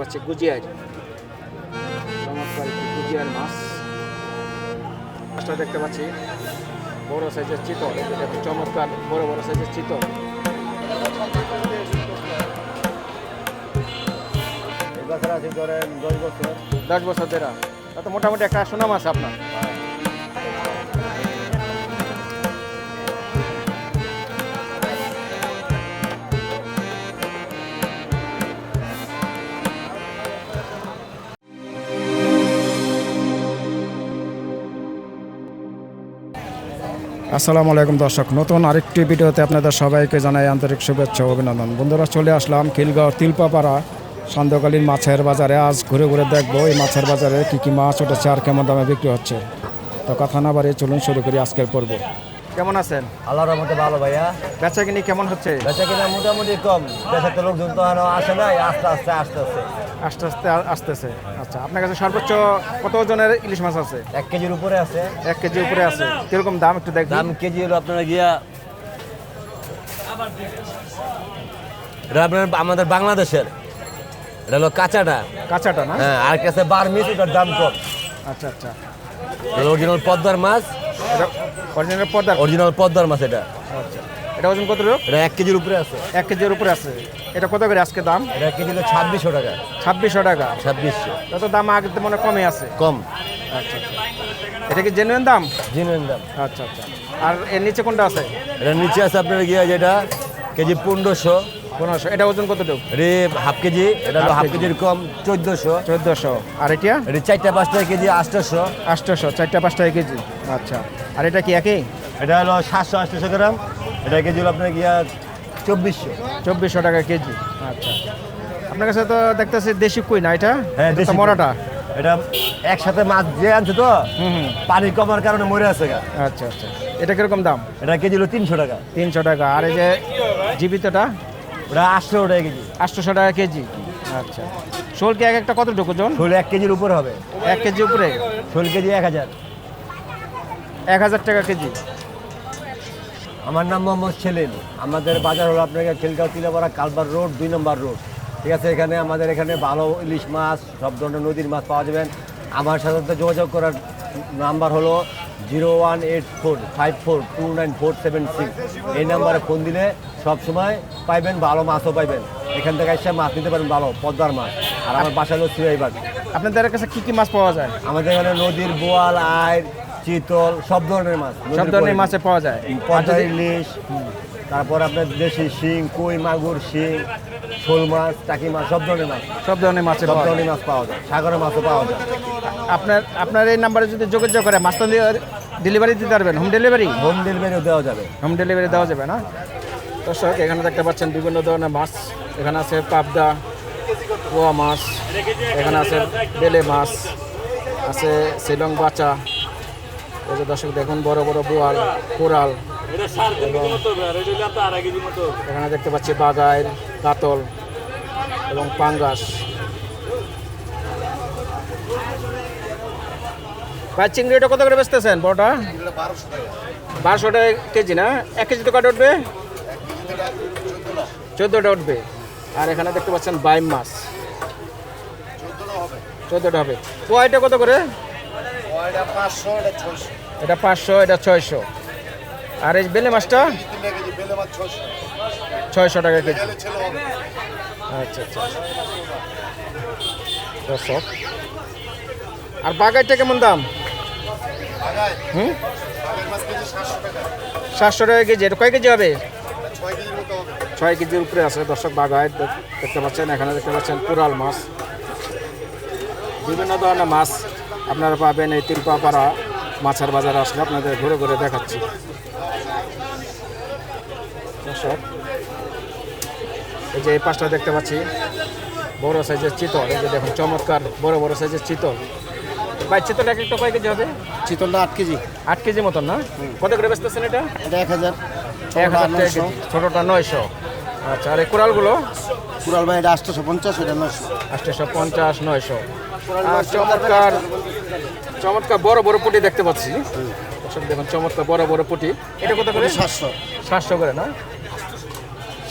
পাচ্ছি গুজিয়ার, চমৎকার একটি গুজিয়ার মাছ। মাছটা দেখতে পাচ্ছি বড় সাইজের চিতল, এই যে দেখুন চমৎকার বড় বড় সাইজের চিতল। ধরেন 10 বছর ধরে তো মোটামুটি একটা সুনাম আছে আপনার। আসসালামু আলাইকুম দর্শক, নতুন আরেকটি ভিডিওতে আপনাদের সবাইকে জানাই আন্তরিক শুভেচ্ছা ও অভিনন্দন। বন্ধুরা, চলে আসলাম খিলগাঁও তিলপাপাড়া সান্ধ্যকালীন মাছের বাজারে। আজ ঘুরে ঘুরে দেখবো এই মাছের বাজারে কী কী মাছ উঠেছে আর কেমন দামে বিক্রি হচ্ছে। তো কথা না বাড়িয়ে চলুন শুরু করি আজকের পর্ব। কেমন আছেন? আল্লাহর রহমতে ভালো ভাইয়া। বেচা কিনি কেমন হচ্ছে? বেচা কিনা মোটামুটি কম, বেচাতে লোকজন তো আসে নাই, আস্তে আস্তে আসতেছে। আচ্ছা, আপনার কাছে সর্বোচ্চ কত ওজনের ইলিশ মাছ আছে? 1 কেজির উপরে আছে। 1 কেজি উপরে আছে। কিরকম দাম একটু দেখ। দাম কেজি হলো আপনারা গিয়া এটা আপনার আমাদের বাংলাদেশের, এটা হলো কাঁচাটা না? হ্যাঁ, আর কাছে বার্মিস, এটার দাম কম। আচ্ছা আচ্ছা, অরিজিনাল পদ্মার মাছ, এটা অরিজিনাল পদ্মার মাছ। এটা আচ্ছা, এটা ওজন কত রকম? এটা 1 কেজির উপরে আছে। 1 কেজির উপরে আছে। এটা কত করে আজকে দাম? এটা কেজি হলো 2600 টাকা। 2600 টাকা। 2600 তত দাম আগে তো মনে কমে আছে। কম। আচ্ছা আচ্ছা, এটা কি জেনুইন দাম? জেনুইন দাম। আচ্ছা আচ্ছা, আর এর নিচে কোনটা আছে? এটা নিচে আছে আপনার গিয়া যেটা কেজি 1500। 1500। এটা ওজন কতটুকু? রে হাফ কেজি, এটা হলো হাফ কেজির কম 1400। 1400। আর এটা? এটা 4-5 কেজি 800। 800, 4-5 টাকা কেজি। আচ্ছা, আর এটা কি একই? এটা হলো 700-800 গ্রাম। এটা কেজি হলো আপনার গিয়া 2400। 2400 টাকা কেজি। আচ্ছা, আপনার কাছে তো দেখতেছি দেশি কই না এটা? হ্যাঁ, এটা তো দেশি মরাটা। এটা একসাথে মাছ যে আনছে তো পানি কমার কারণে মরে আছে গা। আচ্ছা আচ্ছা, এটা কিরকম দাম? এটা কেজি হলো 300 টাকা। 300 টাকা। আর এই যে জীবিতটা? ওটা 800 টাকা কেজি। 800 টাকা কেজি। আচ্ছা, শোল কি এক একটা কতটুকু ওজন? শোল 1 কেজির উপর হবে। 1 কেজি উপরে? শোল কেজি 1000। 1000 টাকা কেজি। আমার নাম মোহাম্মদ সেলিম। আমাদের বাজার হলো আপনাকে খিলগাঁও তিলাপাড়া কালবার রোড, 2 নম্বর রোড। ঠিক আছে, এখানে আমাদের এখানে ভালো ইলিশ মাছ, সব ধরনের নদীর মাছ পাওয়া যাবেন। আমার সাথে যোগাযোগ করার নাম্বার হলো 01845429476। এই নাম্বারে ফোন দিলে সব সময় পাইবেন, ভালো মাছও পাইবেন। এখান থেকে এসে মাছ নিতে পারেন, ভালো পদ্মার মাছ। আর আমার বাসা হলো সিরাইবাগ। আপনাদের কাছে কি কি মাছ পাওয়া যায়? আমাদের এখানে নদীর বোয়াল, আইড়, চিতল, সব ধরনের মাছ, সব ধরনের মাছে পাওয়া যায়। পদ্মার ইলিশ, তারপর আপনার দেশি শিং, কই, মাগুর, শিং, শোল মাছ, টাকি মাছ, সব ধরনের মাছ। সব ধরনের মাছে সব ধরনের মাছ পাওয়া যায়, সাগরের মাছও পাওয়া যায়। আপনার এই নাম্বারে যদি যোগাযোগ করে মাছ তো ডেলিভারি দিতে পারবেন? Home delivery? হোম ডেলিভারিও দেওয়া যাবে। হোম ডেলিভারি দেওয়া যাবে না? দর্শক, এখানে দেখতে পাচ্ছেন বিভিন্ন ধরনের মাছ। এখানে আছে পাবদা, পোয়া মাছ, এখানে আছে বেলে মাছ, আছে শিলং বাচা। এই যে দর্শক দেখুন বড় বড় বোয়াল, কোরাল, এখানে দেখতে পাচ্ছি বাগাইর, কাতল এবং পাঙ্গাস। ভাই, চিংড়ি এটা কত করে বেচতেছেন? বড়টা 1200 টাকা কেজি না? 1 কেজি তো কাটা উঠবে? 14টা উঠবে। আর এখানে দেখতে পাচ্ছেন বাইম মাছ, 14টা হবে। পোয়াইটা কত করে? এটা 500, এটা 600। আর এই বেলে মাছটা 600 টাকা কেজি। আচ্ছা আচ্ছা দর্শক, আর বাগাইটা কেমন দাম? 700 টাকা কেজি। এটা কয় কেজি হবে? 6 কেজির উপরে আছে দর্শক। বাগাই দেখতে পাচ্ছেন, এখানে দেখতে পাচ্ছেন কোরাল মাছ, বিভিন্ন ধরনের মাছ আপনারা পাবেন এই তিলপাপাড়া মাছের বাজারে আসলে। আপনাদের ঘুরে ঘুরে দেখাচ্ছি দর্শক। এই যে এই পাশটা দেখতে পাচ্ছি বড় সাইজের চিতল। এই যে দেখুন চমৎকার বড় বড় সাইজের চিতল। ভাই, চিতল এক একটা কয় কেজি হবে? চিতলটা 8 কেজি। 8 কেজি মতন না? কত করে বেচতেছেন এটা? এটা 1000। 1000 টাকা কেজি। ছোটোটা 900। আচ্ছা, আর এই কোরালগুলো? কুড়াল ভাই এটা 850, এটা 900। 850, 900। আর চমৎকার চমৎকার বড় বড় পুঁটি দেখতে পাচ্ছি। দেখুন চমৎকার বড় বড় পুঁটি। এটা কত করে? 700। 700 করে না?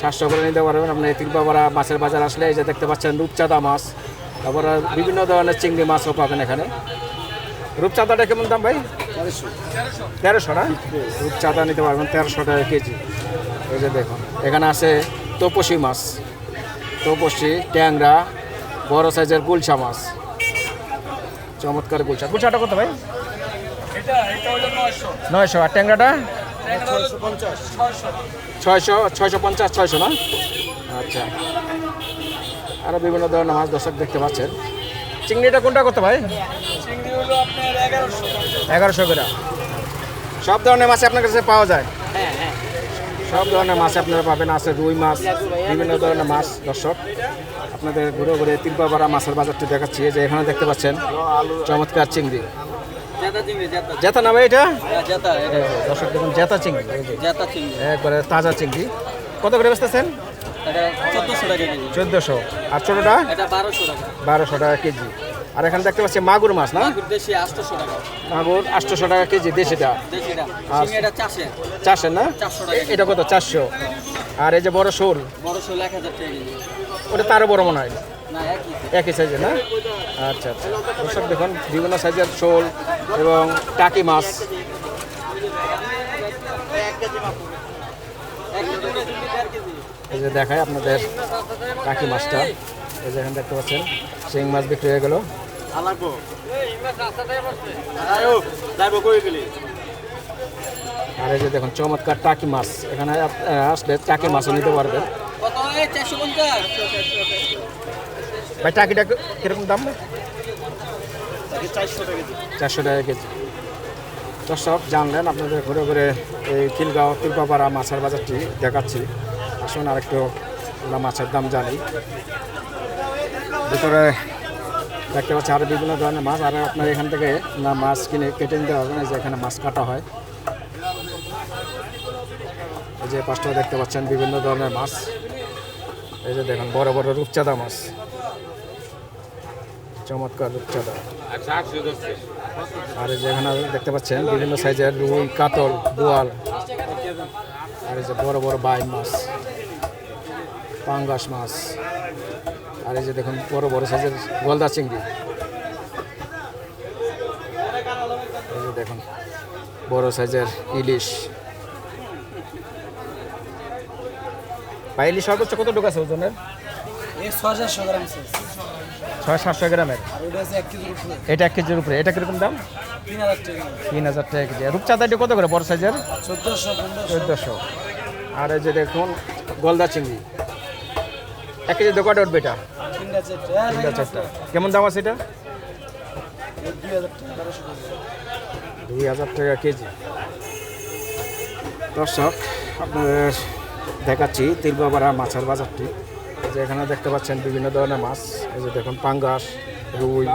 700 করে নিতে পারবেন আপনি এই তিলপাপাড়া মাছের বাজার আসলে। এই যে দেখতে পাচ্ছেন রূপচাঁদা মাছ, তারপর বিভিন্ন ধরনের চিংড়ি মাছও পাবেন এখানে। রূপচাঁদাটা কেমন দাম ভাই? 1300 না? রূপচাঁদা নিতে পারবেন 1300 টাকা কেজি। এই যে দেখুন এখানে আছে তপসী মাছ, তপসী, ট্যাংরা, বড় সাইজের গুলশা মাছ, চমৎকার গুলশা। গুলশাটা কত ভাই? 900। আর ট্যাংরাটা 600, 650, 600 না? আচ্ছা, আরও বিভিন্ন ধরনের মাছ দর্শক দেখতে পাচ্ছেন। চিংড়িটা কোনটা কত ভাই? 1100 করে। সব ধরনের মাছ আপনার কাছে পাওয়া যায়? সব ধরনের মাছ আপনারা পাবেন। আছে রুই মাছ, বিভিন্ন ধরনের মাছ। দর্শক আপনাদের ঘুরে ঘুরে তিলপাপাড়া মাছের বাজারটি দেখাচ্ছি। যে এখানে দেখতে পাচ্ছেন চমৎকার চিংড়ি। জেতা না ভাই এটা? দর্শক দেখুন জেতা চিংড়ি, একবারে তাজা চিংড়ি। কত করে বেচতেছেন? 1400। আর ছোটটা 1200 টাকা কেজি। আর এখানে দেখতে পাচ্ছি মাগুর মাছ না? মাগুর 800 টাকা কেজি দেশিটা। চাষের না? এটা কত? 400। আর এই যে বড় শোল, ওটা তারও বড় মনে হয়, একই সাইজের না? আচ্ছা আচ্ছা। দর্শক দেখুন বিভিন্ন সাইজের শোল এবং টাকি মাছ। এই যে দেখায় আপনাদের টাকি মাছটা। এই যে এখানে দেখতে পাচ্ছেন শিং মাছ বিক্রি হয়ে গেল। আর এই যে দেখুন চমৎকার টাকি মাছ। এখানে আসলে টাকি মাছও নিতে পারবেন। ভাই টাকিটা কিরকম দাম? 400 টাকা কেজি। দর্শক জানলেন আপনাদের ঘুরে ঘুরে এই খিলগাঁও তিলপাপাড়া মাছের বাজারটি দেখাচ্ছি। আসুন আরেকটু আমরা মাছের দাম জানি। ভিতরে দেখতে পাচ্ছি আরও বিভিন্ন ধরনের মাছ। আর আপনার এখান থেকে না মাছ কিনে কেটে নিতে পারবেন। এই যে এখানে মাছ কাটা হয়। এই যে পাঁচটা দেখতে পাচ্ছেন বিভিন্ন ধরনের মাছ। এই যে দেখুন বড় বড় রূপচাঁদা মাছ, চমৎকার রূপচাঁদা। আর এই যে এখানে দেখতে পাচ্ছেন বিভিন্ন সাইজের রুই, কাতল, বোয়াল। আর এই যে বড় বড় বাইম মাছ, পাঙ্গাস মাছ। আর এই যে দেখুন বড় বড় সাইজের গলদা চিংড়ি। এই যে দেখুন বড় সাইজের ইলিশ। ইলিশ সর্বোচ্চ কত টাকা আছে ওজনের? 600-700 গ্রামের। এটা 1 কেজির উপরে। এটা কিরকম দাম? 3000 টাকা কেজি। রূপচাঁদাটি কত করে বড় সাইজের? 1400। আর এই যে দেখুন গলদা চিংড়ি 1 কেজি দোকানে উঠবে এটা? 3-4টা। কেমন দাম আছে এটা? 2000 টাকা কেজি। দর্শক আপনাদের দেখাচ্ছি তিলপাপাড়া মাছের বাজারটি। যে এখানে দেখতে পাচ্ছেন বিভিন্ন ধরনের মাছ। এই যে দেখুন পাঙ্গাস, রুই।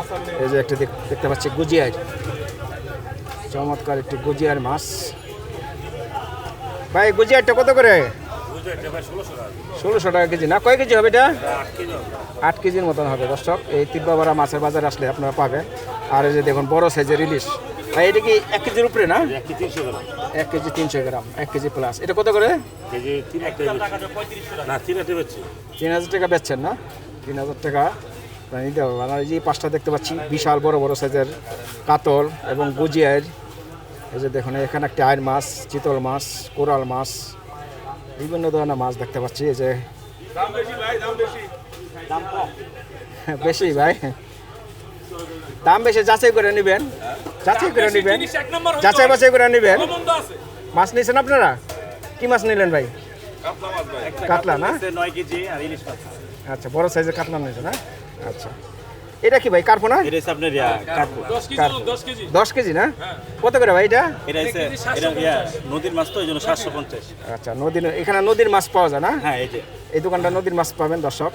এই যে একটি দেখতে পাচ্ছি গুজিয়ার, চমৎকার একটি গুজিয়ার মাছ। ভাই গুজিয়ারটা কত করে? 1600 টাকা কেজি না? কয় কেজি হবে এটা? 8 কেজির মতন হবে। দর্শক এই তিলপাপাড়া মাছের বাজারে আসলে আপনারা পাবেন। আর এই যে দেখুন বড় সাইজের ইলিশ। ভাই এটা কি 1 কেজির উপরে না? 1 কেজি 300 গ্রাম, 1 কেজি প্লাস। এটা কত করে? 3000 টাকা বেচছেন না? 3000 টাকা নিতে হবে। আর এই যে পাঁচটা দেখতে পাচ্ছি বিশাল বড় বড় সাইজের কাতল এবং গুজিয়ার। এই যে দেখুন এখানে একটা আয়ের মাছ, চিতল মাছ, কোরাল মাছ, বিভিন্ন ধরনের মাছ দেখতে পাচ্ছি। এই যে বেশি ভাই, দাম বেশি। যাচাই করে নেবেন, যাচাই করে নেবেন, যাচাই বাছাই করে নেবেন। মাছ নিয়েছেন আপনারা? কি মাছ নিলেন ভাই? কাতলা না? 9 কেজি আর ইলিশ মাছ। আচ্ছা বড় সাইজের কাতলা নিয়েছে না? আচ্ছা এটা কি ভাই? কার্পো না? এটা হচ্ছে আপনার কার্পো। 10 কেজি না? কত করে ভাই এটা? এটা হচ্ছে নদীর মাছ তো, এই জন্য 750। আচ্ছা নদীর, এখানে নদীর মাছ পাওয়া যায় না? হ্যাঁ এই দোকানটা নদীর মাছ পাবেন দর্শক।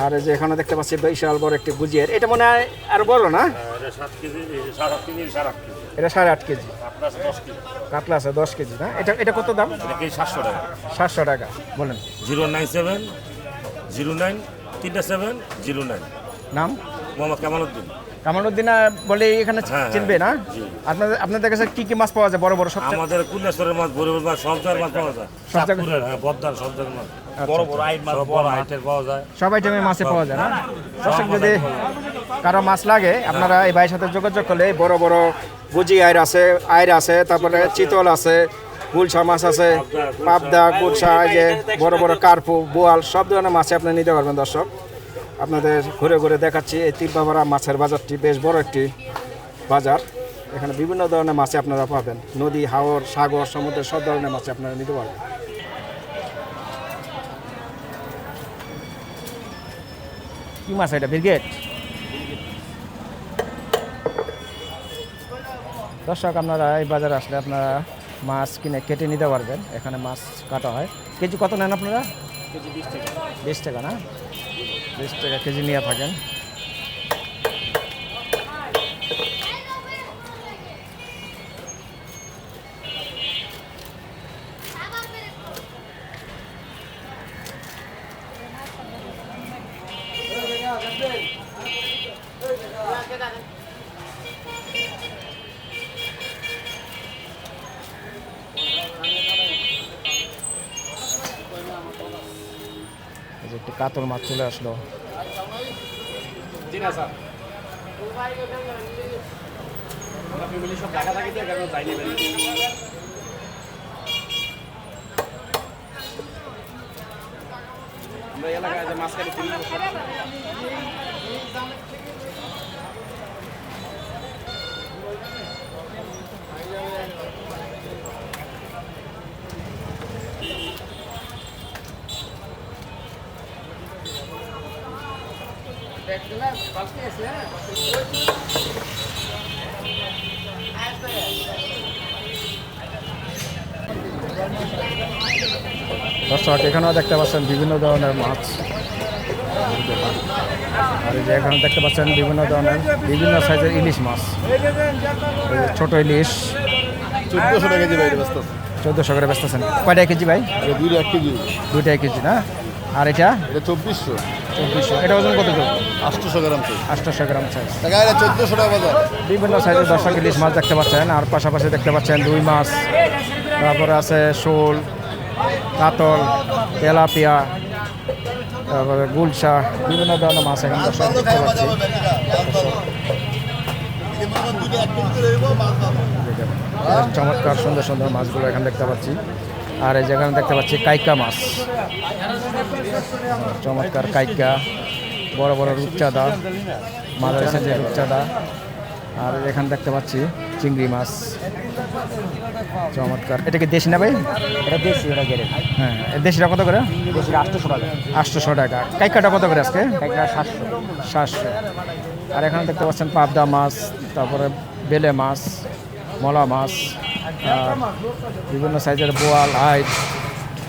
আর এই যে এখানে দেখতে পাচ্ছি বিশাল বড় একটি গুজিয়ার। এটা মনে হয় আরো বড় না? এটা 7 কেজি, 7.5 কেজি, 8.5 কেজি। এটা 8.5 কেজি। আপনার 10 কেজি। কাতলা আছে 10 কেজি না? এটা কত দাম? এটা কেজি 700 টাকা। 700 টাকা। বলেন 097 09 3709। নাম? মোহাম্মদ কামাল উদ্দিন। কামালউদ্দিন বলে এখানে হ্যাঁ, চিনবে না? জি। আপনাদের কাছে কি কি মাছ পাওয়া যায় বড় বড় সবচেয়ে? আমাদের কুলেশ্বরের মাছ, ভৈরবের মাছ, সব জায়গার মাছ পাওয়া যায়। সব জায়গায়? চাঁদপুরের, হ্যাঁ, বদ্দার সব জায়গার মাছ। বড় বড় আইট মাছ, বড় আইটের পাওয়া যায়। সব আইটেমের মাছে পাওয়া যায় না? দর্শক মাছ যদি পাওয়া যায়। কারো মাছ লাগে আপনারা এই ভাইয়ের সাথে যোগাযোগ করলে বড় বড় বুজি আইর আছে, তারপরে চিতল আছে, গুলশা মাছ আছে, পাবদা, গুলশা, এই যে বড় বড় কার্পু, বোয়াল সব ধরনের মাছে আপনি নিতে পারবেন। দর্শক আপনাদের ঘুরে ঘুরে দেখাচ্ছি এই তিলপাপাড়া মাছের বাজারটি বেশ বড় একটি বাজার। এখানে বিভিন্ন ধরনের মাছে আপনারা পাবেন, নদী, হাওর, সাগর, সমুদ্রের সব ধরনের মাছে আপনারা নিতে পারবেন। কি মাছ এটা? ব্রিগেড। দর্শক আপনারা এই বাজারে আসলে আপনারা মাছ কিনে কেটে নিতে পারবেন। এখানে মাছ কাটা হয়। কেজি কত নেন আপনারা? কেজি 20 টাকা। 20 টাকা না? 20 টাকা কেজি নিয়ে থাকেন। এই যে একটি কাতল মাছ চলে আসলো। দর্শক এখানেও দেখতে পাচ্ছেন বিভিন্ন ধরনের মাছ, আর এই যে এখানে দেখতে পাচ্ছেন বিভিন্ন ধরনের বিভিন্ন সাইজের ইলিশ মাছ। এই যে ছোট ইলিশ 1400 টাকা কেজি ভাই ব্যস্ত 1400 করে বেচতেছেন। কয়টা কেজি ভাই? দুই 1 কেজি, দুইটাই কেজি না? আর এটা এটা 2400, 2400। এটা ওজন কত? 800 গ্রাম চাই 800 গ্রাম সাইজ। টাকা, এটা 1400 টাকা বাজার। বিভিন্ন সাইজের দর্শক ইলিশ মাছ দেখতে পাচ্ছেন, আর পাশাপাশি দেখতে পাচ্ছেন রুই মাছ, তারপরে আছে শোল, কাতল, তেলাপিয়া, তারপরে গুলশা, বিভিন্ন ধরনের মাছ এখানে দর্শক দেখতে পাচ্ছি। বেশ চমৎকার সুন্দর সুন্দর মাছগুলো এখানে দেখতে পাচ্ছি। আর এই যেখানে দেখতে পাচ্ছি কাইকা মাছ, চমৎকার কাইকা, বড় বড় রূপচাঁদা, মাঝারি সাইজের রূপচাঁদা। আর এখানে দেখতে পাচ্ছি চিংড়ি মাছ, চমৎকার। এটা কি দেশি না ভাই? এটা দেশি, এটা গেলে হ্যাঁ, দেশিটা কত করে? দেশি 800 টাকা, 800 টাকা। কাইকাটা কত করে আজকে? একটা 700। 700। আর এখানে দেখতে পাচ্ছেন পাবদা মাছ, তারপরে বেলে মাছ, মলা মাছ, আর বিভিন্ন সাইজের বোয়াল, আইট,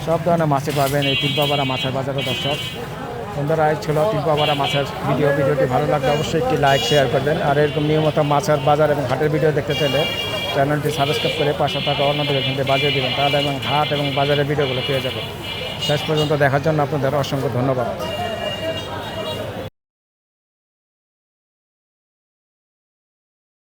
সব ধরনের মাছে পাবেন এই তিলপাপাড়া মাছের বাজারে। দর্শক বন্ধুরা, আজ ছিল তিলপাপাড়া মাছের ভিডিওটি ভালো লাগলে অবশ্যই একটি লাইক শেয়ার করবেন। আর এরকম নিয়মিত মাছের বাজার এবং হাটের ভিডিও দেখতে চাইলে চ্যানেলটি সাবস্ক্রাইব করে পাশে থাকা অন্য নোটিফিকেশনটি বাজিয়ে দেবেন, তাহলে এবং হাট এবং বাজারের ভিডিওগুলো পেয়ে যাবেন। শেষ পর্যন্ত দেখার জন্য আপনাদের অসংখ্য ধন্যবাদ।